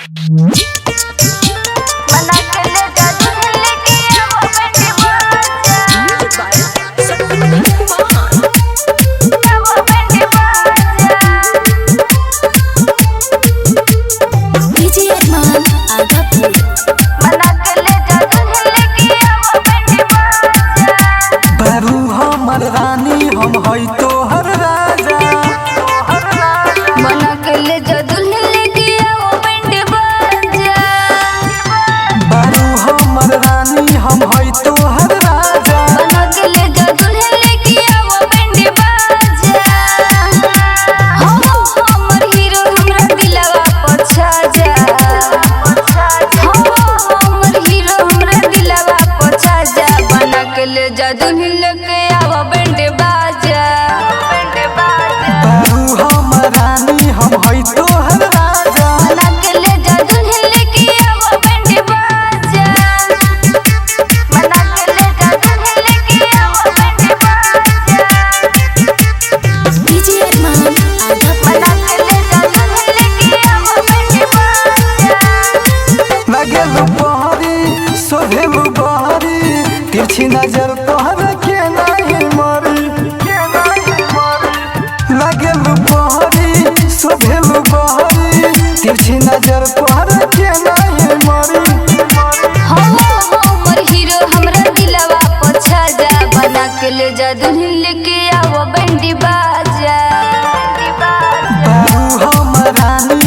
मना के ले जा दुल्हन लेके आवो बेटी बाजा आवो बेटी बाजा डीजे अरमान आगापुर। मना के ले जा दुल्हन लेके आवो बेटी बाजा बारू हमर रानी हम हई तोहर राजा। मना के ले जा दुल्हन लेके आवो बेटी बाजा बारू हमर रानी हम हई तोहर राजा। मना के ले जा दुल्हन लेके आवो बेटी बाजा हमर हीरो हमरा दिलवा पछा जा हमर हीरो हमरा दिलवा पछा जा बना के ले जा दुल्हन लेके आवो बेटी बाजा बारू हमर रानी हम हई तोहर राजा। मना के ले जा दुल्हन लेके आवो बेटी बाजा मना के ले जा दुल्हन लेके आवो बेटी बाजा डीजे अरमान आगापुर। मना के ले जा दुल्हन लेके आवो बेटी बाजा लगेलू बहरी सोहेलू बहरी तिरछी नजर तोहर के नहीं मरी। लगेलू बहरी सोहेलू बहरी तिरछी नजर तोहर के नहीं मरी। हमर हीरो हमरा दिलवा पछा जा बना के ले जा दुल्हन लेके आवो बेटी बाजा बारू हमर रानी